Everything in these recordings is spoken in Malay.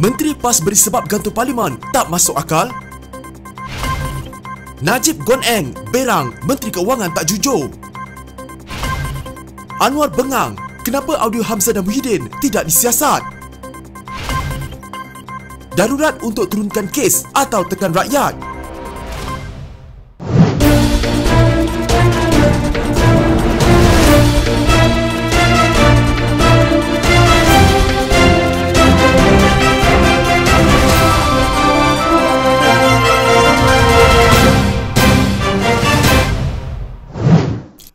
Menteri PAS beri sebab gantung Parlimen tak masuk akal. Najib Gon Eng berang Menteri Keuangan tak jujur. Anwar bengang kenapa audio Hamzah dan Muhyiddin tidak disiasat. Darurat untuk turunkan kes atau tekan rakyat.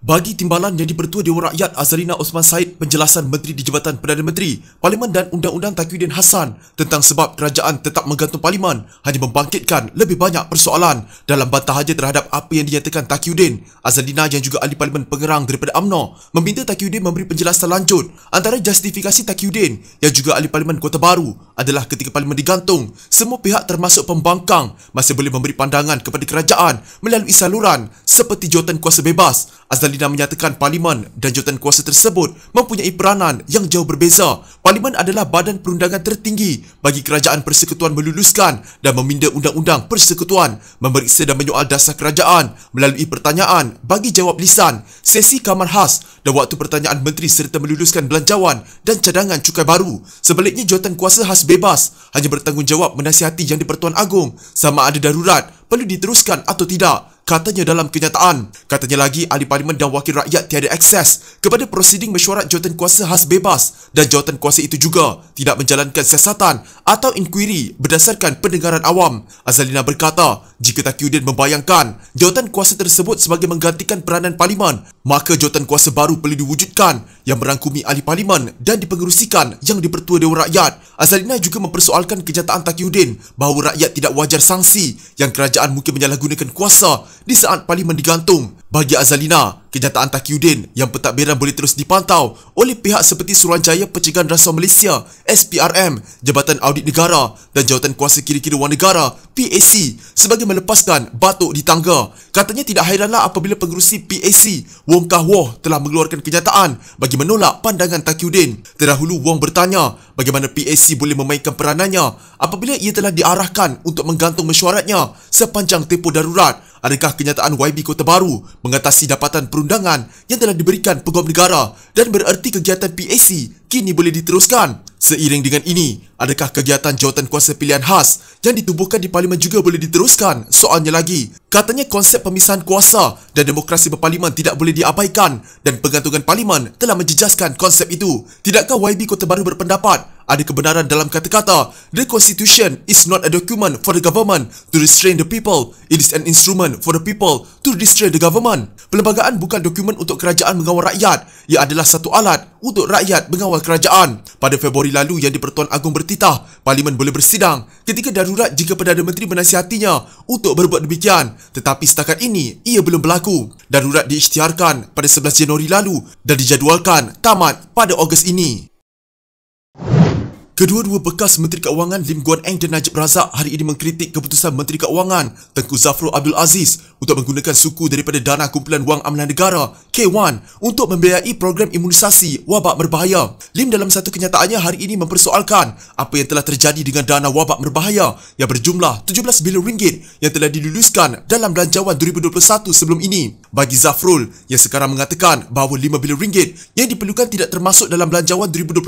Bagi timbalan yang dipertua Dewan Rakyat Azalina Osman Said, penjelasan Menteri di Jabatan Perdana Menteri, Parlimen dan Undang-Undang Taqiyuddin Hassan tentang sebab kerajaan tetap menggantung Parlimen hanya membangkitkan lebih banyak persoalan dalam bantahannya terhadap apa yang dinyatakan Taqiyuddin. Azalina yang juga ahli Parlimen pengerang daripada UMNO meminta Taqiyuddin memberi penjelasan lanjut. Antara justifikasi Taqiyuddin yang juga ahli Parlimen Kota Baru adalah ketika Parlimen digantung, semua pihak termasuk pembangkang masih boleh memberi pandangan kepada kerajaan melalui saluran seperti jawatan kuasa bebas. Azalina menyatakan Parlimen dan jawatan kuasa tersebut mempunyai peranan yang jauh berbeza. Parlimen adalah badan perundangan tertinggi bagi kerajaan persekutuan meluluskan dan meminda undang-undang persekutuan, memeriksa dan menyoal dasar kerajaan melalui pertanyaan bagi jawab lisan, sesi kamar khas dan waktu pertanyaan menteri serta meluluskan belanjawan dan cadangan cukai baru. Sebaliknya, jawatan kuasa khas bebas hanya bertanggungjawab menasihati Yang di-Pertuan Agong sama ada darurat perlu diteruskan atau tidak, katanya dalam kenyataan. Katanya lagi, ahli Parlimen dan wakil rakyat tiada akses kepada prosiding mesyuarat jawatan kuasa khas bebas dan jawatan kuasa itu juga tidak menjalankan siasatan atau inkuiri berdasarkan pendengaran awam. Azalina berkata, jika Taqiyuddin membayangkan jawatan kuasa tersebut sebagai menggantikan peranan Parlimen, maka jawatan kuasa baru perlu diwujudkan yang merangkumi ahli Parlimen dan dipengerusikan Yang di-Pertua Dewan Rakyat. Azalina juga mempersoalkan kenyataan Taqiyuddin bahawa rakyat tidak wajar sanksi yang kerajaan mungkin menyalahgunakan kuasa di saat Parlimen digantung. Bagi Azalina, kenyataan Taqiyuddin yang pentadbiran boleh terus dipantau oleh pihak seperti Suruhanjaya Pencegahan Rasuah Malaysia (SPRM), Jabatan Audit Negara dan Jawatan Kuasa Kira-kira Wang Negara (PAC) sebagai melepaskan batuk di tangga. Katanya tidak hairanlah apabila pengerusi PAC Wong Kah Woh telah mengeluarkan kenyataan bagi menolak pandangan Taqiyuddin. Terdahulu Wong bertanya bagaimana PAC boleh memainkan peranannya apabila ia telah diarahkan untuk menggantung mesyuaratnya sepanjang tempoh darurat. Adakah kenyataan YB Kota Baru mengatasi dapatan perundangan yang telah diberikan Peguam Negara dan bererti kegiatan PAC kini boleh diteruskan? Seiring dengan ini, adakah kegiatan jawatan kuasa pilihan khas yang ditubuhkan di Parlimen juga boleh diteruskan? Soalnya lagi, katanya konsep pemisahan kuasa dan demokrasi berparlimen tidak boleh diabaikan dan penggantungan Parlimen telah menjejaskan konsep itu. Tidakkah YB Kota Baru berpendapat ada kebenaran dalam kata-kata "The Constitution is not a document for the government to restrain the people, it is an instrument for the people to restrain the government"? Perlembagaan bukan dokumen untuk kerajaan mengawal rakyat, ia adalah satu alat untuk rakyat mengawal kerajaan. Pada Februari lalu, Yang di-Pertuan Agong bertitah Parlimen boleh bersidang ketika darurat jika Perdana Menteri menasihatinya untuk berbuat demikian. Tetapi setakat ini, ia belum berlaku. Darurat diisytiharkan pada 11 Januari lalu dan dijadualkan tamat pada Ogos ini. Kedua-dua bekas Menteri Keuangan Lim Guan Eng dan Najib Razak hari ini mengkritik keputusan Menteri Keuangan Tengku Zafrul Abdul Aziz untuk menggunakan suku daripada dana kumpulan wang amanah negara K1 untuk membiayai program imunisasi wabak berbahaya. Lim dalam satu kenyataannya hari ini mempersoalkan apa yang telah terjadi dengan dana wabak berbahaya yang berjumlah 17 bilion ringgit yang telah diluluskan dalam belanjawan 2021 sebelum ini. Bagi Zafrul yang sekarang mengatakan bahawa 5 bilion ringgit yang diperlukan tidak termasuk dalam belanjawan 2021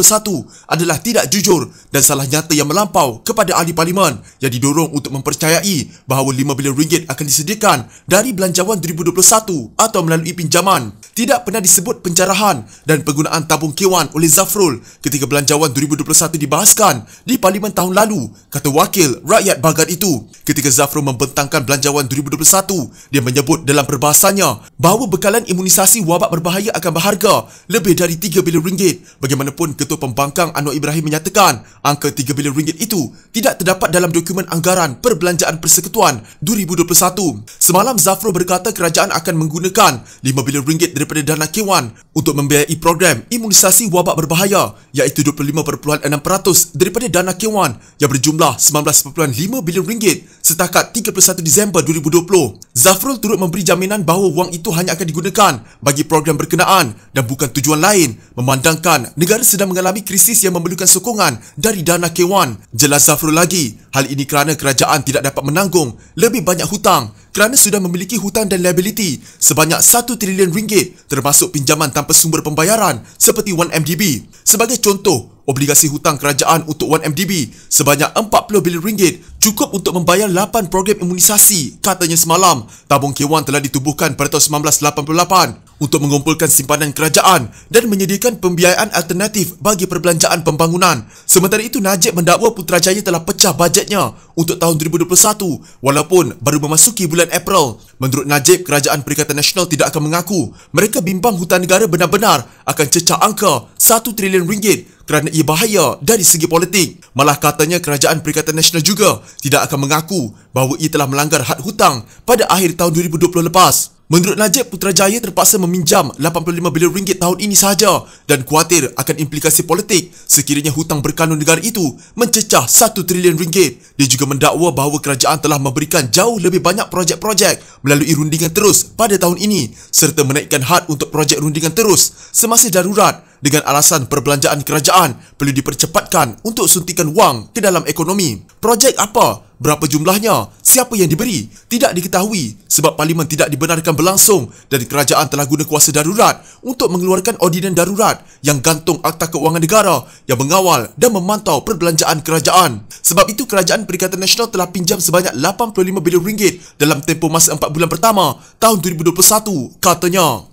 adalah tidak jujur dan salah nyata yang melampau kepada ahli Parlimen yang didorong untuk mempercayai bahawa 5 bilion ringgit akan disediakan dari belanjawan 2021 atau melalui pinjaman. Tidak pernah disebut pencerahan dan penggunaan tabung K1 oleh Zafrul ketika belanjawan 2021 dibahaskan di Parlimen tahun lalu, kata wakil rakyat Baghat itu. Ketika Zafrul membentangkan belanjawan 2021, dia menyebut dalam perbahasannya bahawa bekalan imunisasi wabak berbahaya akan berharga lebih dari 3 bilion ringgit. Bagaimanapun, Ketua Pembangkang Anwar Ibrahim menyatakan angka 3 bilion ringgit itu tidak terdapat dalam dokumen anggaran perbelanjaan persekutuan 2021. Semalam Zafrul berkata kerajaan akan menggunakan 5 bilion ringgit daripada dana K1 untuk membiayai program imunisasi wabak berbahaya, iaitu 25.6% daripada dana K1 yang berjumlah 19.5 bilion ringgit setakat 31 Disember 2020. Zafrul turut memberi jaminan bahawa wang itu hanya akan digunakan bagi program berkenaan dan bukan tujuan lain, memandangkan negara sedang mengalami krisis yang memerlukan sokongan dan dari dana K1. Jelas Zafrul lagi, hal ini kerana kerajaan tidak dapat menanggung lebih banyak hutang kerana sudah memiliki hutang dan liability sebanyak 1 triliun ringgit termasuk pinjaman tanpa sumber pembayaran seperti 1MDB. Sebagai contoh, obligasi hutang kerajaan untuk 1MDB sebanyak 40 bilion ringgit cukup untuk membayar 8 program imunisasi. Katanya semalam, tabung K1 telah ditubuhkan pada tahun 1988 untuk mengumpulkan simpanan kerajaan dan menyediakan pembiayaan alternatif bagi perbelanjaan pembangunan. Sementara itu, Najib mendakwa Putrajaya telah pecah bajetnya untuk tahun 2021 walaupun baru memasuki bulan April. Menurut Najib, Kerajaan Perikatan Nasional tidak akan mengaku mereka bimbang hutang negara benar-benar akan cecah angka 1 triliun ringgit kerana ia bahaya dari segi politik. Malah katanya Kerajaan Perikatan Nasional juga tidak akan mengaku bahawa ia telah melanggar had hutang pada akhir tahun 2020 lepas. Menurut Najib, Putrajaya terpaksa meminjam 85 bilion ringgit tahun ini sahaja dan khawatir akan implikasi politik sekiranya hutang berkanun negara itu mencecah 1 triliun ringgit. Dia juga mendakwa bahawa kerajaan telah memberikan jauh lebih banyak projek-projek melalui rundingan terus pada tahun ini serta menaikkan had untuk projek rundingan terus semasa darurat dengan alasan perbelanjaan kerajaan perlu dipercepatkan untuk suntikan wang ke dalam ekonomi. Projek apa? Berapa jumlahnya? Siapa yang diberi? Tidak diketahui sebab parlimen tidak dibenarkan berlangsung dan kerajaan telah guna kuasa darurat untuk mengeluarkan ordinan darurat yang gantung Akta Keuangan Negara yang mengawal dan memantau perbelanjaan kerajaan. Sebab itu, Kerajaan Perikatan Nasional telah pinjam sebanyak 85 bilion ringgit dalam tempoh masa 4 bulan pertama tahun 2021, katanya.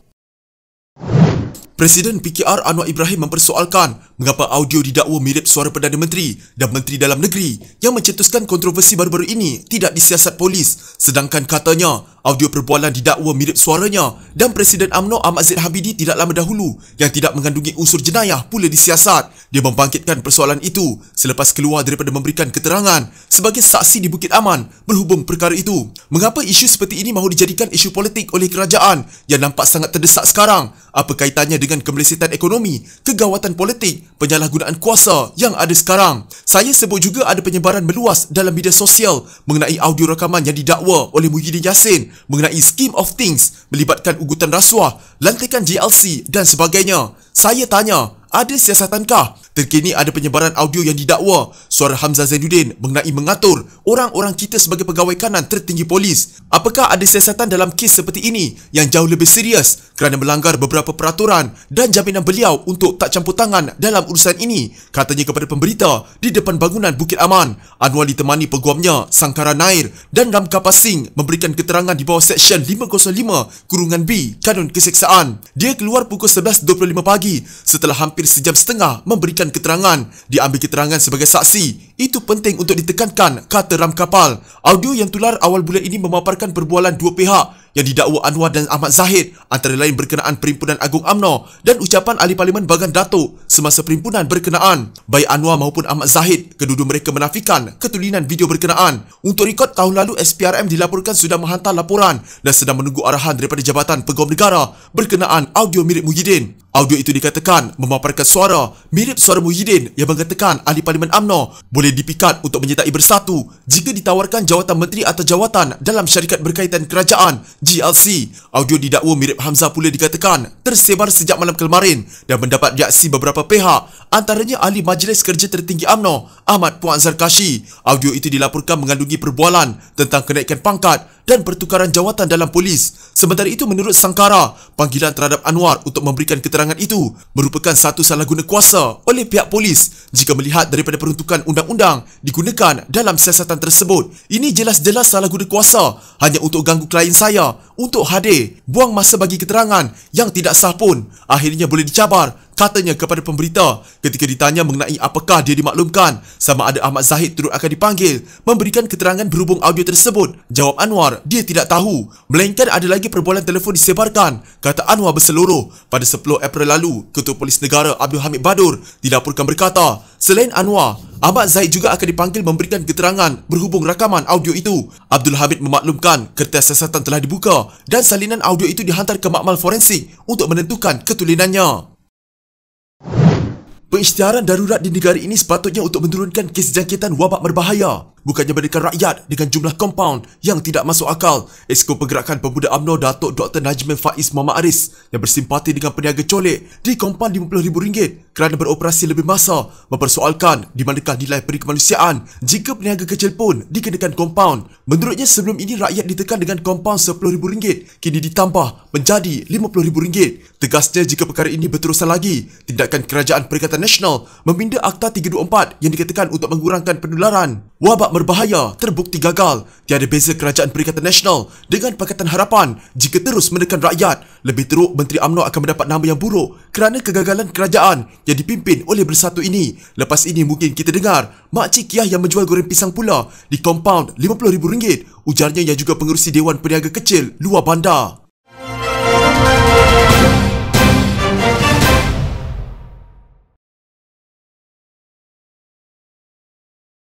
Presiden PKR Anwar Ibrahim mempersoalkan mengapa audio didakwa mirip suara Perdana Menteri dan Menteri Dalam Negeri yang mencetuskan kontroversi baru-baru ini tidak disiasat polis. Sedangkan katanya audio perbualan didakwa mirip suaranya dan Presiden UMNO Ahmad Zahid Hamidi tidak lama dahulu yang tidak mengandungi unsur jenayah pula disiasat. Dia membangkitkan persoalan itu selepas keluar daripada memberikan keterangan sebagai saksi di Bukit Aman berhubung perkara itu. Mengapa isu seperti ini mahu dijadikan isu politik oleh kerajaan yang nampak sangat terdesak sekarang? Apa kaitannya dengan kemelesetan ekonomi, kegawatan politik, penyalahgunaan kuasa yang ada sekarang? Saya sebut juga ada penyebaran meluas dalam media sosial mengenai audio rakaman yang didakwa oleh Muhyiddin Yassin mengenai scheme of things melibatkan ugutan rasuah, lantikan JLC dan sebagainya. Saya tanya, ada siasatankah? Terkini ada penyebaran audio yang didakwa suara Hamzah Zainuddin mengenai mengatur orang-orang kita sebagai pegawai kanan tertinggi polis. Apakah ada siasatan dalam kes seperti ini yang jauh lebih serius kerana melanggar beberapa peraturan dan jaminan beliau untuk tak campur tangan dalam urusan ini? Katanya kepada pemberita di depan bangunan Bukit Aman. Anwar ditemani peguamnya Sangkara Nair dan Ramkapa Singh memberikan keterangan di bawah Seksyen 505(B) Kanun Keseksaan. Dia keluar pukul 11.25 pagi setelah hampir sejam setengah memberikan keterangan. Dia ambil keterangan sebagai saksi. Itu penting untuk ditekankan, kata Ramkapal. Audio yang tular awal bulan ini memaparkan perbualan dua pihak yang didakwa Anwar dan Ahmad Zahid, antara lain berkenaan Perhimpunan Agung UMNO dan ucapan Ahli Parlimen Bagan Datuk semasa perhimpunan berkenaan. Baik Anwar maupun Ahmad Zahid, kedua-dua mereka menafikan ketulinan video berkenaan. Untuk rekod, tahun lalu SPRM dilaporkan sudah menghantar laporan dan sedang menunggu arahan daripada Jabatan Peguam Negara berkenaan audio mirip Muhyiddin. Audio itu dikatakan memaparkan suara mirip suara Muhyiddin yang mengatakan Ahli Parlimen UMNO boleh dipikat untuk menyertai bersatu jika ditawarkan jawatan menteri atau jawatan dalam syarikat berkaitan kerajaan GLC. Audio didakwa mirip Hamzah pula dikatakan tersebar sejak malam kemarin dan mendapat reaksi beberapa pihak, antaranya Ahli Majlis Kerja Tertinggi UMNO Ahmad Puan Zarkashi. Audio itu dilaporkan mengandungi perbualan tentang kenaikan pangkat dan pertukaran jawatan dalam polis. Sementara itu, menurut Sangkara, panggilan terhadap Anwar untuk memberikan keterangan itu merupakan satu salah guna kuasa oleh pihak polis jika melihat daripada peruntukan undang-undang digunakan dalam siasatan tersebut. Ini jelas-jelas salah guna kuasa hanya untuk ganggu klien saya untuk hadir, buang masa bagi keterangan yang tidak sah pun. Akhirnya boleh dicabar, katanya kepada pemberita ketika ditanya mengenai apakah dia dimaklumkan sama ada Ahmad Zahid turut akan dipanggil memberikan keterangan berhubung audio tersebut. Jawab Anwar, dia tidak tahu, melainkan ada lagi perbualan telefon disebarkan, kata Anwar berseluruh. Pada 10 April lalu, Ketua Polis Negara Abdul Hamid Badur dilaporkan berkata, selain Anwar, Ahmad Zahid juga akan dipanggil memberikan keterangan berhubung rakaman audio itu. Abdul Hamid memaklumkan kertas siasatan telah dibuka dan salinan audio itu dihantar ke makmal forensik untuk menentukan ketulinannya. Pengisytiharan darurat di negara ini sepatutnya untuk menurunkan kes jangkitan wabak berbahaya, bukannya menekan rakyat dengan jumlah kompaun yang tidak masuk akal. Esko Pergerakan Pemuda UMNO Datuk Dr. Najmin Faiz Muhammad Aris yang bersimpati dengan peniaga colek di kompaun RM50,000 kerana beroperasi lebih masa mempersoalkan di manakah nilai peri kemanusiaan jika peniaga kecil pun dikenakan kompaun. Menurutnya sebelum ini rakyat ditekan dengan kompaun RM10,000 kini ditambah menjadi RM50,000. Tegasnya jika perkara ini berterusan lagi, tindakan Kerajaan Perikatan Nasional meminda Akta 324 yang dikatakan untuk mengurangkan penularan wabak berbahaya terbukti gagal. Tiada beza Kerajaan Perikatan Nasional dengan Pakatan Harapan jika terus menekan rakyat. Lebih teruk, Menteri UMNO akan mendapat nama yang buruk kerana kegagalan kerajaan yang dipimpin oleh Bersatu ini. Lepas ini mungkin kita dengar Makcik Kiah yang menjual goreng pisang pula di kompaun RM50,000, ujarnya yang juga pengerusi Dewan Peniaga Kecil luar bandar.